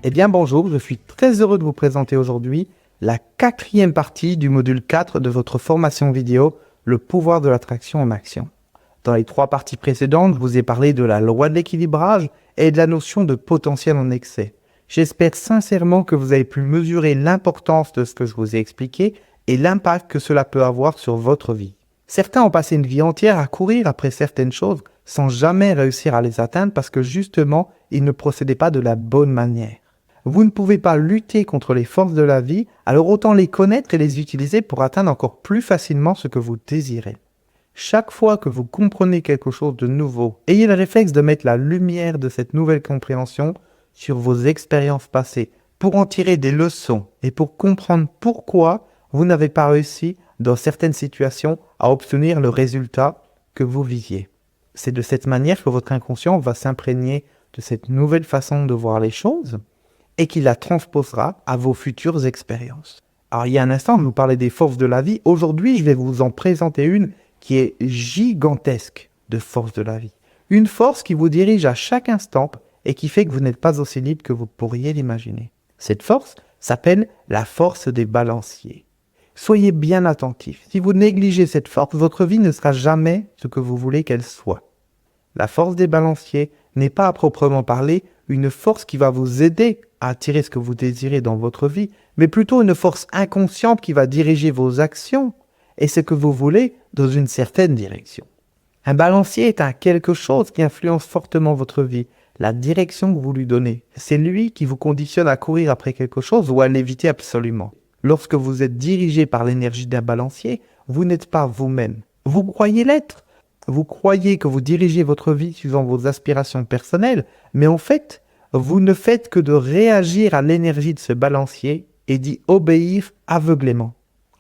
Eh bien bonjour, je suis très heureux de vous présenter aujourd'hui la quatrième partie du module 4 de votre formation vidéo, le pouvoir de l'attraction en action. Dans les 3 parties précédentes, je vous ai parlé de la loi de l'équilibrage et de la notion de potentiel en excès. J'espère sincèrement que vous avez pu mesurer l'importance de ce que je vous ai expliqué et l'impact que cela peut avoir sur votre vie. Certains ont passé une vie entière à courir après certaines choses sans jamais réussir à les atteindre parce que justement, ils ne procédaient pas de la bonne manière. Vous ne pouvez pas lutter contre les forces de la vie, alors autant les connaître et les utiliser pour atteindre encore plus facilement ce que vous désirez. Chaque fois que vous comprenez quelque chose de nouveau, ayez le réflexe de mettre la lumière de cette nouvelle compréhension sur vos expériences passées pour en tirer des leçons et pour comprendre pourquoi vous n'avez pas réussi dans certaines situations à obtenir le résultat que vous visiez. C'est de cette manière que votre inconscient va s'imprégner de cette nouvelle façon de voir les choses et qui la transposera à vos futures expériences. Alors il y a un instant, je vous parlais des forces de la vie. Aujourd'hui, je vais vous en présenter une qui est gigantesque de force de la vie. Une force qui vous dirige à chaque instant et qui fait que vous n'êtes pas aussi libre que vous pourriez l'imaginer. Cette force s'appelle la force des balanciers. Soyez bien attentifs. Si vous négligez cette force, votre vie ne sera jamais ce que vous voulez qu'elle soit. La force des balanciers n'est pas à proprement parler une force qui va vous aider à attirer ce que vous désirez dans votre vie, mais plutôt une force inconsciente qui va diriger vos actions et ce que vous voulez dans une certaine direction. Un balancier est un quelque chose qui influence fortement votre vie, la direction que vous lui donnez. C'est lui qui vous conditionne à courir après quelque chose ou à l'éviter absolument. Lorsque vous êtes dirigé par l'énergie d'un balancier, vous n'êtes pas vous-même. Vous croyez l'être. Vous croyez que vous dirigez votre vie suivant vos aspirations personnelles, mais en fait, vous ne faites que de réagir à l'énergie de ce balancier et d'y obéir aveuglément.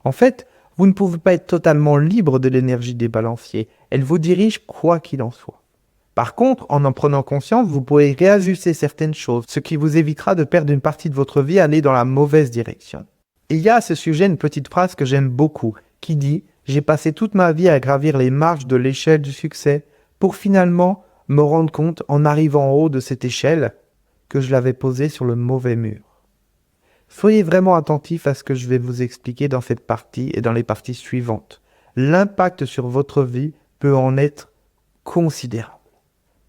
En fait, vous ne pouvez pas être totalement libre de l'énergie des balanciers. Elle vous dirige quoi qu'il en soit. Par contre, en prenant conscience, vous pourrez réajuster certaines choses, ce qui vous évitera de perdre une partie de votre vie à aller dans la mauvaise direction. Il y a à ce sujet une petite phrase que j'aime beaucoup, qui dit « J'ai passé toute ma vie à gravir les marches de l'échelle du succès pour finalement me rendre compte en arrivant en haut de cette échelle que je l'avais posée sur le mauvais mur. » Soyez vraiment attentifs à ce que je vais vous expliquer dans cette partie et dans les parties suivantes. L'impact sur votre vie peut en être considérable.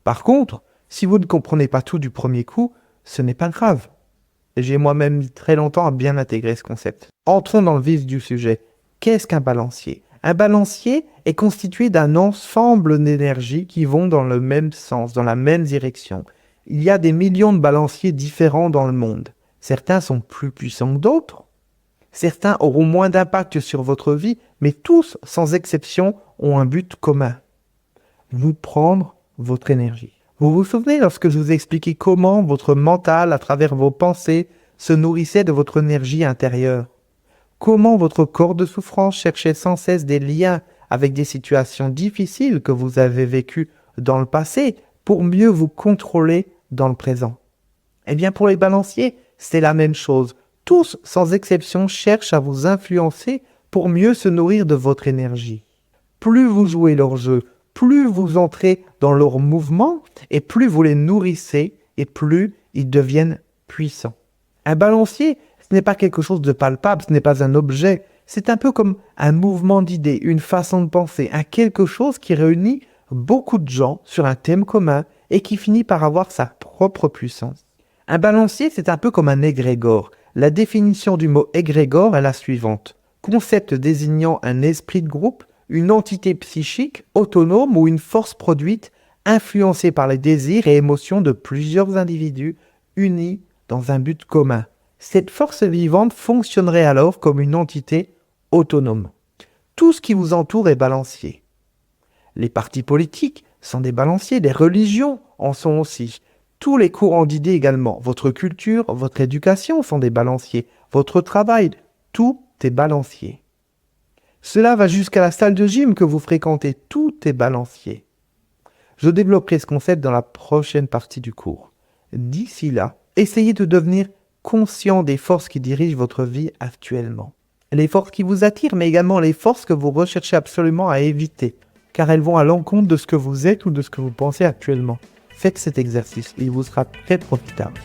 Par contre, si vous ne comprenez pas tout du premier coup, ce n'est pas grave. J'ai moi-même mis très longtemps à bien intégrer ce concept. Entrons dans le vif du sujet. Qu'est-ce qu'un balancier ? Un balancier est constitué d'un ensemble d'énergies qui vont dans le même sens, dans la même direction. Il y a des millions de balanciers différents dans le monde. Certains sont plus puissants que d'autres. Certains auront moins d'impact sur votre vie, mais tous, sans exception, ont un but commun. Vous prendre votre énergie. Vous vous souvenez lorsque je vous ai expliqué comment votre mental, à travers vos pensées, se nourrissait de votre énergie intérieure? Comment votre corps de souffrance cherchait sans cesse des liens avec des situations difficiles que vous avez vécues dans le passé pour mieux vous contrôler dans le présent? Eh bien, pour les balanciers, c'est la même chose. Tous, sans exception, cherchent à vous influencer pour mieux se nourrir de votre énergie. Plus vous jouez leur jeu, plus vous entrez dans leur mouvement et plus vous les nourrissez et plus ils deviennent puissants. Un balancier, ce n'est pas quelque chose de palpable, ce n'est pas un objet. C'est un peu comme un mouvement d'idées, une façon de penser, un quelque chose qui réunit beaucoup de gens sur un thème commun et qui finit par avoir sa propre puissance. Un balancier, c'est un peu comme un égrégore. La définition du mot égrégore est la suivante. Concept désignant un esprit de groupe, une entité psychique, autonome ou une force produite, influencée par les désirs et émotions de plusieurs individus unis dans un but commun. Cette force vivante fonctionnerait alors comme une entité autonome. Tout ce qui vous entoure est balancier. Les partis politiques sont des balanciers, les religions en sont aussi. Tous les courants d'idées également. Votre culture, votre éducation sont des balanciers. Votre travail, tout est balancier. Cela va jusqu'à la salle de gym que vous fréquentez. Tout est balancier. Je développerai ce concept dans la prochaine partie du cours. D'ici là, essayez de devenir conscient des forces qui dirigent votre vie actuellement. Les forces qui vous attirent, mais également les forces que vous recherchez absolument à éviter, car elles vont à l'encontre de ce que vous êtes ou de ce que vous pensez actuellement. Faites cet exercice, il vous sera très profitable.